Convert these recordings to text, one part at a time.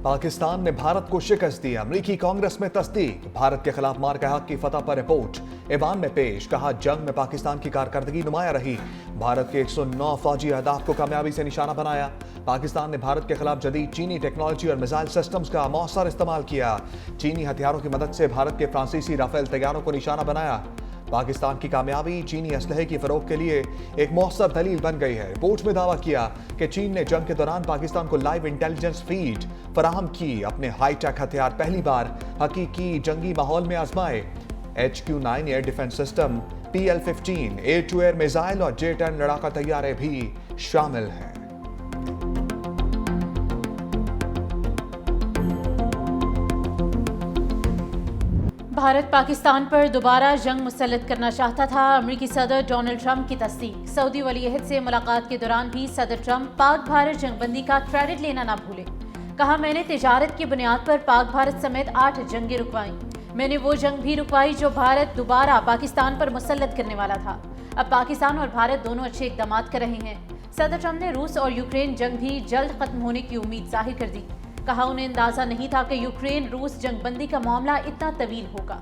पाकिस्तान ने भारत को शिकस्त दी, अमेरिकी कांग्रेस में तस्दीक। भारत के खिलाफ मार के हक की फतह पर रिपोर्ट ईवान में पेश, कहा जंग में पाकिस्तान की कारकर्दगी नुमाया रही। भारत के 109 फौजी अहदाफ को कामयाबी से निशाना बनाया। पाकिस्तान ने भारत के खिलाफ जदीद चीनी टेक्नोलॉजी और मिसाइल सिस्टम्स का मौसर इस्तेमाल किया। चीनी हथियारों की मदद से भारत के फ्रांसीसी राफेल तैयारों को निशाना बनाया। पाकिस्तान की कामयाबी चीनी असलहे की फरोख के लिए एक मौसर दलील बन गई है। रिपोर्ट में दावा किया कि चीन ने जंग के दौरान पाकिस्तान को लाइव इंटेलिजेंस फीड फराहम की। अपने हाईटेक हथियार पहली बार हकीकी जंगी माहौल में आजमाए। HQ-9 air defence system, PL-15 air to air missile और J-10 लड़ाका तैयारे भी शामिल हैं। भारत पाकिस्तान पर दोबारा जंग मुसल्लत करना चाहता था, अमेरिकी सदर डोनाल्ड ट्रंप की तस्दीक। सऊदी वलीअहद से मुलाकात के दौरान भी सदर ट्रंप पाक भारत जंगबंदी का क्रेडिट लेना ना भूले। कहा, मैंने तिजारत की बुनियाद पर पाक भारत समेत 8 जंगें रुकवाई। मैंने वो जंग भी रुकवाई जो भारत दोबारा पाकिस्तान पर मुसल्लत करने वाला था। अब पाकिस्तान और भारत दोनों अच्छे इकदाम कर रहे हैं। सदर ट्रंप ने रूस और यूक्रेन जंग भी जल्द खत्म होने की उम्मीद जाहिर कर दी। कहा, उन्हें अंदाजा नहीं था कि यूक्रेन रूस जंगबंदी का मामला इतना तवील होगा।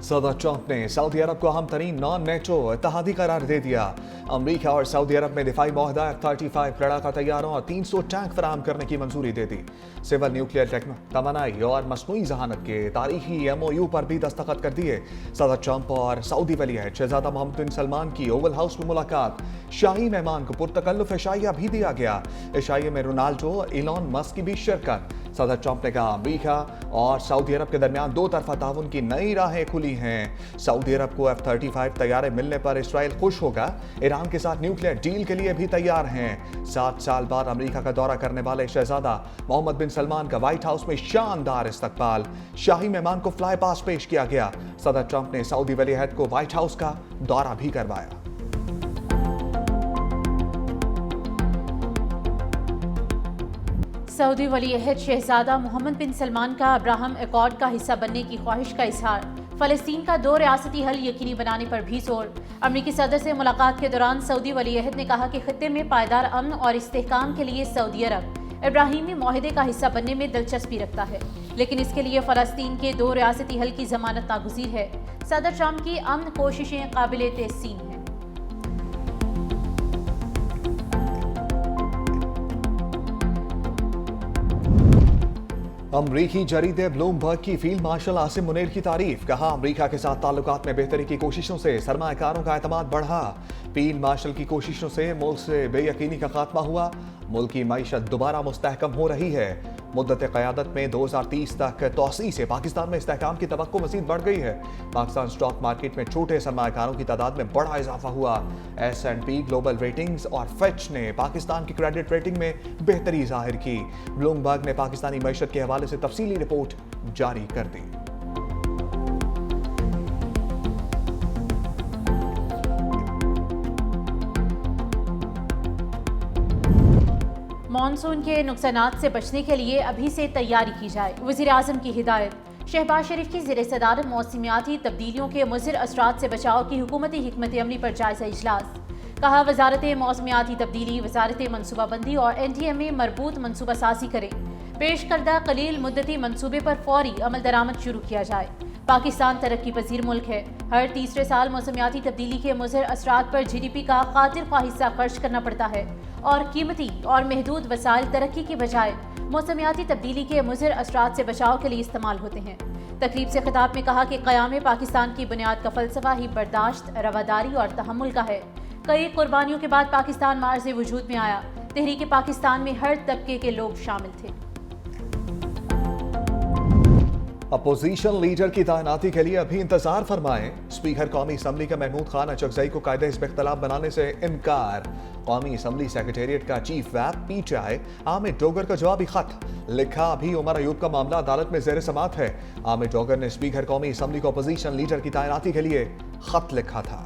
सदर ट्रंप ने सऊदी अरब को अहम तरीन नॉन नेटो इत्तेहादी करार दे दिया। अमेरिका और सऊदी अरब में दिफाई मुआहदा F-35 लड़ाका तैयारों और 300 टैंक फराहम करने की मंजूरी दे दी। सिविल न्यूक्लियर तवानाई और मसनूई जहानत के तारीखी MOU पर भी दस्तखत कर दिए। सदर ट्रंप और सऊदी वलीअहद शहजादा मोहम्मद बिन सलमान की ओवल हाउस में मुलाकात। शाही मेहमान को पुरतकल्लुफ इशाइया भी दिया गया। इशाइया में रोनाल्डो, इलॉन मस्क की भी शिरकत। सदर ट्रंप ने कहा, अमेरिका और सऊदी अरब के दरमियान दो तरफा ताउन की नई राहें खुली हैं। सऊदी अरब को F-35 तैयारे मिलने पर इसराइल खुश होगा। ईरान के साथ न्यूक्लियर डील के लिए भी तैयार हैं। 7 साल बाद अमेरिका का दौरा करने वाले शहजादा मोहम्मद बिन सलमान का व्हाइट हाउस में शानदार इस्तकबाल। शाही मेहमान को फ्लाई पास पेश किया गया। सदर ट्रंप ने सऊदी वलीअहद को व्हाइट हाउस का दौरा भी करवाया। सऊदी वलीअहद शहजादा मोहम्मद बिन सलमान का अब्राहम एकॉर्ड का हिस्सा बनने की ख्वाहिश का इजहार। फ़लस्तीन का 2 रियासती हल यकीनी बनाने पर भी जोर। अमेरिकी सदर से मुलाकात के दौरान सऊदी वलीअहद ने कहा कि खित्ते में पायदार अमन और इस्तेहकाम के लिए सऊदी अरब इब्राहिमी मुआहदे का हिस्सा बनने में दिलचस्पी रखता है, लेकिन इसके लिए फ़लस्तीन के 2 रियासती हल की जमानत नागुज़ीर है। सदर ट्रंप की अमन कोशिशें काबिल तहसीन हैं। अमरीकी जरीदे ब्लूमबर्ग की फील्ड मार्शल आसिम मुनीर की तारीफ। कहा, अमरीका के साथ ताल्लुकात में बेहतरी की कोशिशों से सरमायाकारों का एतमाद बढ़ा। फील्ड मार्शल की कोशिशों से मुल्क से बेयकीनी का खात्मा हुआ। मुल्क की मईशत दोबारा मुस्तहकम हो रही है। मुद्दत क़यादत में 2030 तक तोसी से पाकिस्तान में इस्तेहकाम की तवक्को मज़ीद बढ़ गई है। पाकिस्तान स्टॉक मार्केट में छोटे सरमायाकारों की तादाद में बड़ा इजाफा हुआ। S&P ग्लोबल रेटिंग्स और फिच ने पाकिस्तान की क्रेडिट रेटिंग में बेहतरी जाहिर की। ब्लूमबर्ग ने पाकिस्तानी मईशत के हवाले से तफसीली रिपोर्ट जारी कर दी। मॉनसून के नुकसानात से बचने के लिए अभी से तैयारी की जाए, वज़ीर आज़म की हिदायत। शहबाज शरीफ की ज़ेर सदारत मौसमियाती तब्दीलियों के मुज़िर असरात से बचाव की हुकूमती हिकमत अमली पर जायज़ा इजलास। कहा, वजारत मौसमियाती तब्दीली, वजारत मनसूबाबंदी और NDMA मरबूत मनसूबा साजी करें। पेश करदा कलील मुद्दती मनसूबे पर फौरी अमल दरामद शुरू किया जाए। पाकिस्तान तरक्की पजीर मुल्क है। हर तीसरे साल मौसमियाती तब्दीली के मुज़र असरात पर GDP का खातिर ख्वाह हिस्सा खर्च करना पड़ता है और कीमती और महदूद वसाइल तरक्की की बजाय मौसमियाती तब्दीली के मुज़र असरात से बचाव के लिए इस्तेमाल होते हैं। तकरीब से खिताब में कहा कि क़याम पाकिस्तान की बुनियाद का फ़लसफ़ा ही बर्दाश्त, रवादारी और तहम्मुल का है। कई कुर्बानियों के बाद पाकिस्तान मार्ज़ वजूद में आया। तहरीक पाकिस्तान में हर तबके के लोग शामिल थे। अपोजिशन लीडर की तैनाती के लिए अभी इंतजार फरमाएं। स्पीकर कौमी असम्बली का महमूद खान अचकजई को कायदे हिस्ब इख्तिलाफ बनाने से इनकार। कौमी असम्बली सेक्रेटेरिएट का chief whip PTI Aamir Dogar का जवाबी खत लिखा। अभी उमर अयूब का मामला अदालत में ज़ेर समाअत है। आमिर डोगर ने स्पीकर कौमी असम्बली को अपोजिशन लीडर की तैनाती के लिए खत लिखा था।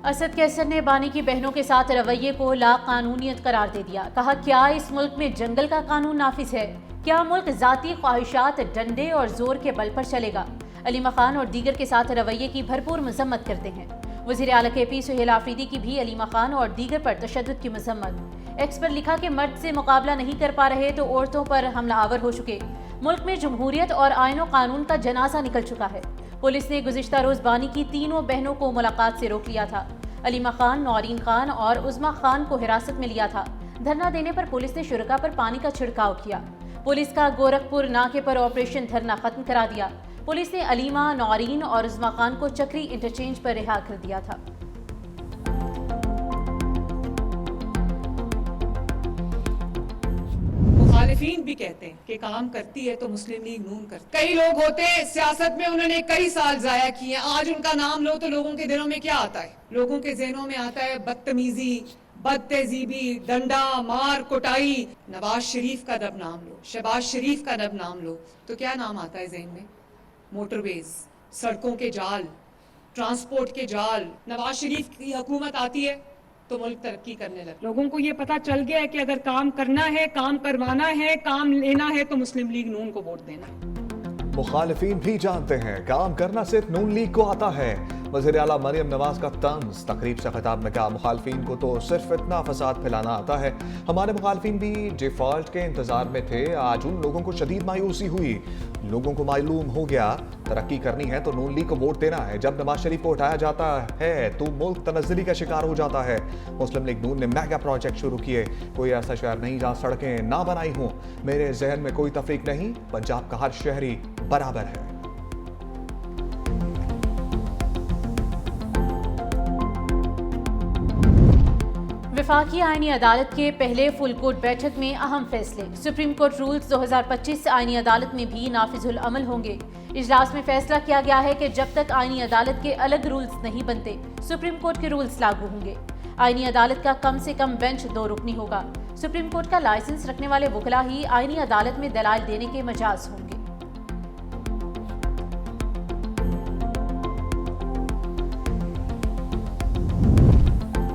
असद कैसर ने बानी की बहनों के साथ रवैये को लाकानूनियत करार दे दिया। कहा, क्या इस मुल्क में जंगल का कानून नाफिज है? क्या मुल्क जाती ख्वाहिशात, डंडे और जोर के बल पर चलेगा? अलीमा खान और दीगर के साथ रवैये की भरपूर मजम्मत करते हैं। वज़ीर आला KP सुहेल आफरीदी की भी अलीमा खान और दीगर पर तशद्दुद की मजम्मत। एक्स पर लिखा कि मर्द से मुकाबला नहीं कर पा रहे तो औरतों पर हमला आवर हो चुके। मुल्क में जमहूरियत और आईन और कानून का जनाजा निकल चुका है। पुलिस ने गुज़िश्ता रोज बानी की तीनों बहनों को मुलाकात से रोक लिया था। अलीमा खान, नौरीन खान और उज़मा खान को हिरासत में लिया था। धरना देने पर पुलिस ने शुरका पर पानी का छिड़काव किया। पुलिस का गोरखपुर नाके पर ऑपरेशन धरना खत्म करा दिया। पुलिस ने अलीमा, नौरीन और उज़मा खान को चक्री इंटरचेंज पर रिहा कर दिया था। मुखालिफिन भी कहते हैं कि काम करती है तो मुस्लिम लीग नून करती। कई लोग होते हैं सियासत में, उन्होंने कई साल जाया किए, आज उनका नाम लो तो लोगों के दिलों में क्या आता है? लोगों के जहनों में आता है बदतमीजी, बदतहजीबी, डंडा मार कुटाई। नवाज शरीफ का जब नाम लो, शहबाज शरीफ का जब नाम लो तो क्या नाम आता है जहन में? मोटरवेज, सड़कों के जाल, ट्रांसपोर्ट के जाल। नवाज शरीफ की हुकूमत आती है तो मुल्क तरक्की करने लगे। लोगों को ये पता चल गया है कि अगर काम करना है, काम करवाना है, काम लेना है तो मुस्लिम लीग नून को वोट देना है। मुखालिफिन भी जानते हैं काम करना सिर्फ नून लीग को आता है। वज़ीर आला मरियम नवाज का तंज तकरीब से खिताब में कहा, मुखालिफिन को तो सिर्फ इतना फसाद फैलाना आता है। हमारे मुखालिफिन भी डिफॉल्ट के इंतजार में थे। आज उन लोगों को शदीद मायूसी हुई। लोगों को मालूम हो गया तरक्की करनी है तो नून लीग को वोट देना है। जब नवाज शरीफ को उठाया जाता है तो मुल्क तनज़्ज़ुली का शिकार हो जाता है। मुस्लिम लीग नून ने मेगा प्रोजेक्ट शुरू किए। कोई ऐसा शहर नहीं जहाँ सड़कें ना बनाई हों। मेरे जहन में कोई तफरीक नहीं, पंजाब का हर शहरी बराबर है। वफाकी आईनी अदालत के पहले फुल कोर्ट बैठक में अहम फैसले। सुप्रीम कोर्ट रूल्स 2025 आईनी अदालत में भी नाफिजुल अमल होंगे। इजलास में फैसला किया गया है कि जब तक आईनी अदालत के अलग रूल्स नहीं बनते, सुप्रीम कोर्ट के रूल्स लागू होंगे। आईनी अदालत का कम से कम बेंच 2 रुकनी होगा। सुप्रीम कोर्ट का लाइसेंस रखने वाले वकला ही आईनी अदालत में दलाल देने के मजाज होंगे।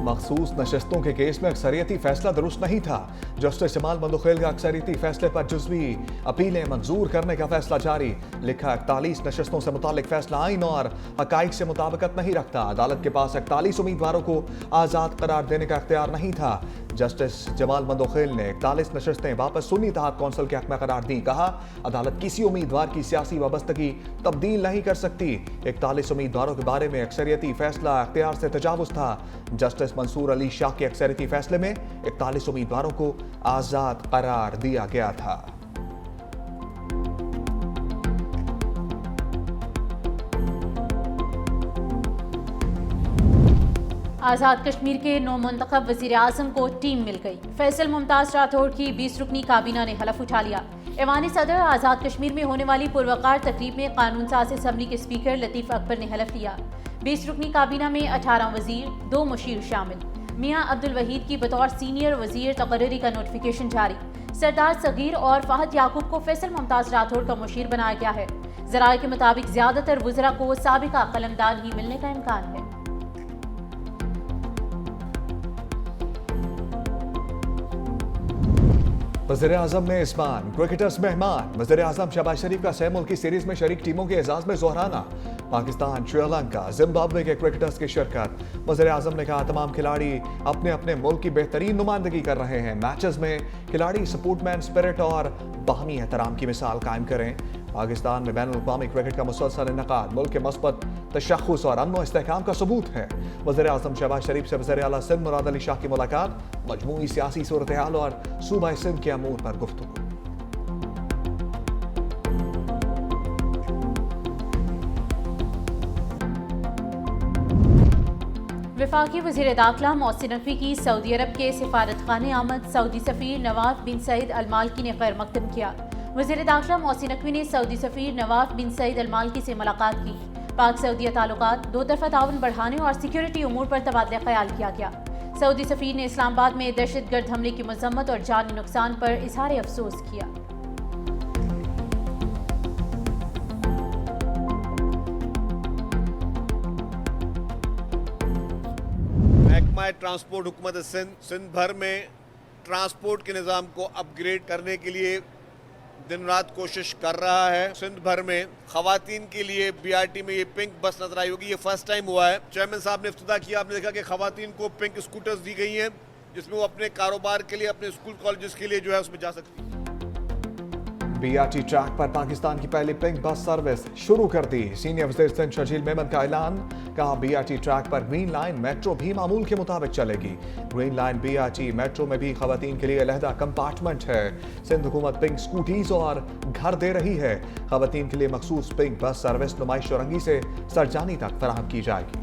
मखसूस नशस्तों के केस में अक्सरियती फैसला दुरुस्त नहीं था। जस्टिस जमाल मंदोखेल का अक्सरियती फैसले पर जुज़वी अपीलें मंजूर करने का फैसला जारी। लिखा, 41 नशस्तों से मुतालिक फैसला आइन और हकाइक से मुताबिकत नहीं रखता। अदालत के पास 41 उम्मीदवारों को आज़ाद करार देने का इख्तियार नहीं था। जस्टिस जमाल मंदोखेल ने 41 नशस्तें वापस सुन्नी इत्तेहाद कौंसिल के हक में करार दी। कहा, अदालत किसी उम्मीदवार की सियासी वाबस्तगी तब्दील नहीं कर सकती। 41 उम्मीदवारों के बारे में अक्सरियती फैसला इख्तियार से तजावुज़ था। जस्टिस मंसूर अली शाह के अक्सरियती फैसले में 41 उम्मीदवारों को आज़ाद करार दिया गया था। आज़ाद कश्मीर के नौमुंतखब वज़ीर आज़म को टीम मिल गई। फैसल मुमताज़ राठौड़ की 20 रुकनी काबीना ने हलफ उठा लिया। ऐवानी सदर आज़ाद कश्मीर में होने वाली पुरवकार तकरीब में कानून साज असम्बली के स्पीकर लतीफ़ अकबर ने हलफ लिया। 20 रुकनी काबीना में 18 वज़ीर, 2 मुशीर शामिल। मियाँ अब्दुल वहीद की बतौर सीनियर वज़ीर तकर्री का नोटिफिकेशन जारी। सरदार सगीर और फ़हद याकूब को फैसल मुमताज़ राठौड़ का मुशीर बनाया गया है। ज़राए के मुताबिक ज़्यादातर वज़रा को साबिका कलमदान ही मिलने का इम्कान है। वज़ीर आज़म में इस्मान, क्रिकेटर्स मेहमान। वज़ीर आज़म शहबाज शरीफ का 6 मुल्की सीरीज में शरीक टीमों के एजाज में जोहराना। पाकिस्तान, श्रीलंका, जिम्बाब्वे के क्रिकेटर्स की शिरकत। वज़ीर आज़म ने कहा, तमाम खिलाड़ी अपने अपने मुल्क की बेहतरीन नुमाइंदगी कर रहे हैं। मैचेस में खिलाड़ी सपोर्टमैन स्पिरिट और बाहमी एहतराम की मिसाल कायम करें। पाकिस्तान में बैनुल-अक़वामी क्रिकेट का मुसलसल इनक़ाद मुल्क के मस्बत तशख़्ख़ुस और अमन व इस्तेहकाम का सबूत है। वज़ीर आज़म शहबाज शरीफ से वज़ीर आला सिंध मुराद अली शाह की मुलाकात। मजमूई सियासी सूरत हाल और सूबा सिंध के अमूर पर गुफ्तगू। वफाकी वज़ीर दाखिला मोहसिन नकवी की सऊदी अरब के सिफारतखाने आमद। सऊदी सफ़ीर नवाफ बिन सईद अल मालकी ने खैर मकदम किया। वज़ीर दाखिला मोहसिन नकवी ने सऊदी सफ़ीर नवाफ बिन सईद अल मालकी से मुलाकात की। पाक सऊदी ताल्लुकात, 2 तरफ़ा ताउन बढ़ाने और सिक्योरिटी उमूर पर तबादला ख्याल किया गया। सऊदी सफ़ीर ने इस्लामाबाद में दहशतगर्द हमले की मजम्मत और जानी नुकसान पर इजहार अफसोस किया। महकमा ट्रांसपोर्ट हुकूमत सिंध भर में ट्रांसपोर्ट के निज़ाम को अपग्रेड करने के लिए दिन रात कोशिश कर रहा है। सिंध भर में खवातीन के लिए BRT में ये पिंक बस नजर आई होगी, ये फर्स्ट टाइम हुआ है। चेयरमैन साहब ने इफ्तिताह किया, आपने देखा कि खवातीन को पिंक स्कूटर्स दी गई हैं जिसमें वो अपने कारोबार के लिए, अपने स्कूल कॉलेजेस के लिए जो है उसमें जा सकती है। BRT ट्रैक पर पाकिस्तान की पहली पिंक बस सर्विस शुरू कर दी। सीनियर वज़ीर सिंध शर्जील मेमन का ऐलान, कहा BRT ट्रैक पर ग्रीन लाइन मेट्रो भी मामूल के मुताबिक चलेगी। ग्रीन लाइन BRT मेट्रो में भी खवातीन के लिए अलहदा कंपार्टमेंट है। सिंध हुकूमत पिंक स्कूटीज और घर दे रही है। खवातीन के लिए मखसूस पिंक बस सर्विस नुमाइश चौरंगी से सरजानी तक फराहम की जाएगी।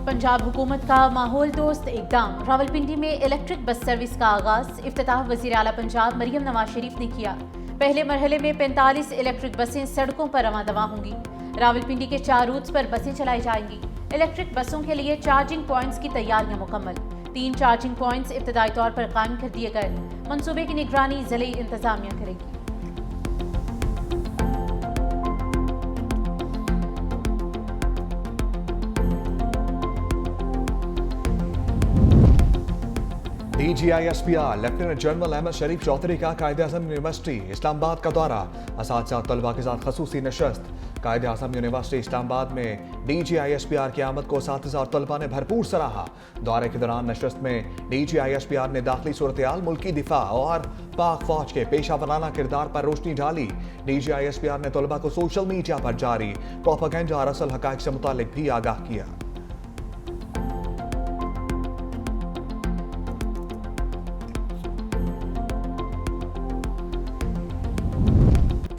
पंजाब हुकूमत का माहौल दोस्त इकदाम, रावलपिंडी में इलेक्ट्रिक बस सर्विस का आगाज। इफ्तिताह वज़ीर आला पंजाब मरियम नवाज शरीफ ने किया। पहले मरहले में 45 इलेक्ट्रिक बसें सड़कों पर रवां दवा होंगी। रावलपिंडी के 4 रूट्स पर बसें चलाई जाएंगी। इलेक्ट्रिक बसों के लिए चार्जिंग पॉइंट्स की तैयारियां मुकम्मल। 3 चार्जिंग पॉइंट्स इब्तदाई तौर पर कायम कर दिए गए। मंसूबे की निगरानी ज़िले इंतजामिया करेगी। DGISPR लेफ्टिनेंट जनरल अहमद शरीफ चौधरी का कायद-ए-आज़म यूनिवर्सिटी इस्लामाबाद का दौरा। असातिज़ा तलबा के साथ खसूसी नशस्त। कायद-ए-आज़म यूनिवर्सिटी इस्लामाबाद में DGISPR की आमद को असातिज़ा और तलबा ने भरपूर सराहा। दौरे के दौरान नशस्त में DGISPR ने दाखिली सूरत-ए-हाल, मुल्की दिफा और पाक फौज के पेशा वराना किरदार पर रोशनी डाली। DGISPR ने तलबा को सोशल मीडिया पर जारी प्रोपेगेंडा और असल हक़ाइक़ से मुतालिक भी आगाह किया।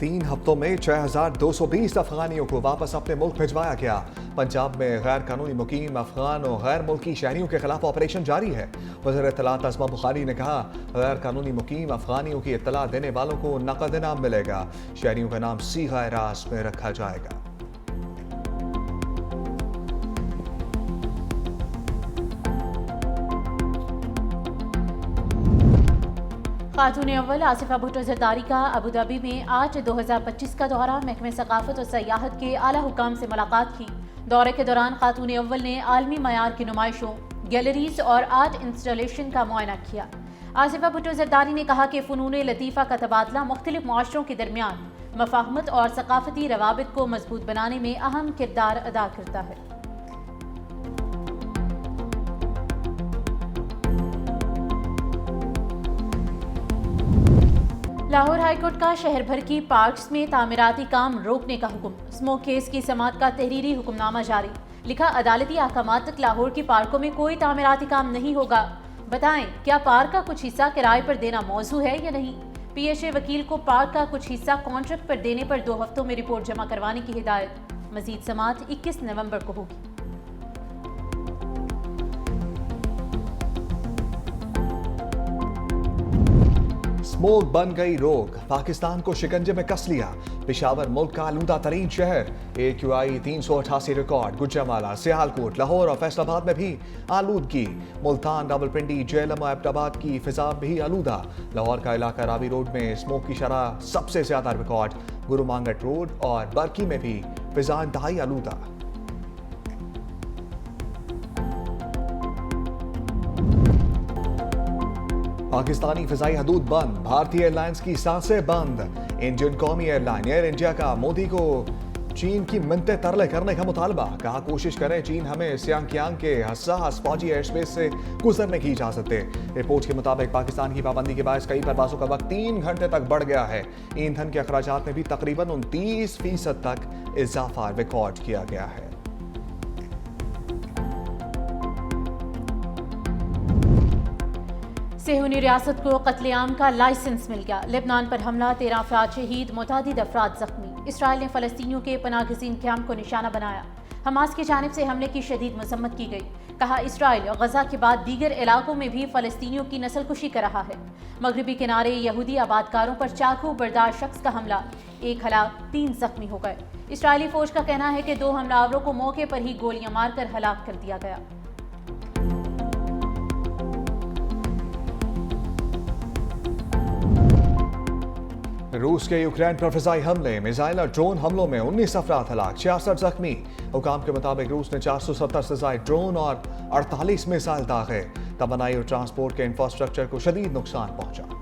3 हफ्तों में 6,220 अफगानियों को वापस अपने मुल्क भिजवाया गया। पंजाब में गैर कानूनी मुकीम अफगान और गैर मुल्की शहरियों के खिलाफ ऑपरेशन जारी है। वज़ीर इत्तलात अज़मा बुखारी ने कहा, गैर कानूनी मुकीम अफगानियों की इत्तला देने वालों को नकद इनाम मिलेगा। शहरियों का नाम सीगा रास में रखा जाएगा। खातून अव्वल आसिफा भुट्टो जरदारी का अबू धाबी में आज 2025 का दौरा। महकमे सकाफत और सयाहत के आला हुकाम से मुलाकात की। दौरे के दौरान खातून अव्वल ने आलमी मयार की नुमाइशों, गैलरीज और आर्ट इंस्टॉलेशन का मुआयना किया। आसिफा भुट्टो जरदारी ने कहा कि फ़नून लतीफ़ा का तबादला मुख्तलिफ मुआशरों के दरमियान मफाहमत और सकाफती रवाबित को मजबूत बनाने में अहम किरदार अदा करता है। लाहौर हाईकोर्ट का शहर भर की पार्क्स में तामीराती काम रोकने का हुक्म। स्मोक केस की समाअत का तहरीरी हुक्मनामा जारी। लिखा, अदालती अहकामात तक लाहौर की पार्कों में कोई तामीराती काम नहीं होगा। बताएं, क्या पार्क का कुछ हिस्सा किराए पर देना मौजू है या नहीं। PHA वकील को पार्क का कुछ हिस्सा कॉन्ट्रैक्ट पर देने पर 2 हफ्तों में रिपोर्ट जमा करवाने की हिदायत। मजीद समाअत 21 नवंबर को होगी। स्मोक बन गई रोग, पाकिस्तान को शिकंजे में कस लिया। पेशावर मुल्क का आलूदा तरीन शहर। AQI 388 record. गुजरांवाला, सियालकोट, लाहौर और फैसलाबाद में भी आलूदगी। मुल्तान, रावलपिंडी, जेलम और एबटाबाद की फिजा भी आलूदा। लाहौर का इलाका रावी रोड में स्मोक की शरह सबसे ज्यादा रिकॉर्ड। गुरु मांगट रोड और बरकी में भी फिजा इंतहाई आलूदा। पाकिस्तानी फिजाई हदूद बंद। भारतीय एयरलाइंस की सांसें बंद। इंडियन कौमी एयरलाइन एयर इंडिया का मोदी को चीन की मिन्नतें तरले करने का मुतालबा। कहा, कोशिश करें चीन हमें सियांकियांग के हसास फौजी एयर स्पेस से गुजरने की इजाजत दे। रिपोर्ट के मुताबिक पाकिस्तान की पाबंदी के बायस कई परवाजों का वक्त 3 घंटे तक बढ़ गया है। ईंधन के अखराजात में भी तकरीबन 29% तक इजाफा रिकॉर्ड किया गया है। सेहूनी रियासत को कत्लेआम का लाइसेंस मिल गया। लेबनान पर हमला, 13 अफराद शहीद, मुतादिद अफराद जख्मी। इसराइल ने फ़लस्तीनियों के पनाहगज़ीन कैंप को निशाना बनाया। हमास की जानिब से हमले की शदीद मसम्मत की गई। कहा, इसराइल गजा के बाद दीगर इलाकों में भी फ़लस्तीनियों की नस्लकुशी कर रहा है। मगरबी किनारे यहूदी आबादकारों पर चाकू बर्दार शख्स का हमला, 1 हलाक 3 जख्मी हो गए। इसराइली फौज का कहना है कि 2 हमलावरों को मौके पर ही गोलियां मारकर हलाक कर दिया गया। रूस के यूक्रेन पर फिजाई हमले, मिसाइल और ड्रोन हमलों में 19 अफराद हलाक, 66 जख्मी। हुकाम के मुताबिक रूस ने 470 से ज्यादा ड्रोन और 48 मिसाइल दागे। तवानाई और ट्रांसपोर्ट के इंफ्रास्ट्रक्चर को शदीद नुकसान पहुंचा।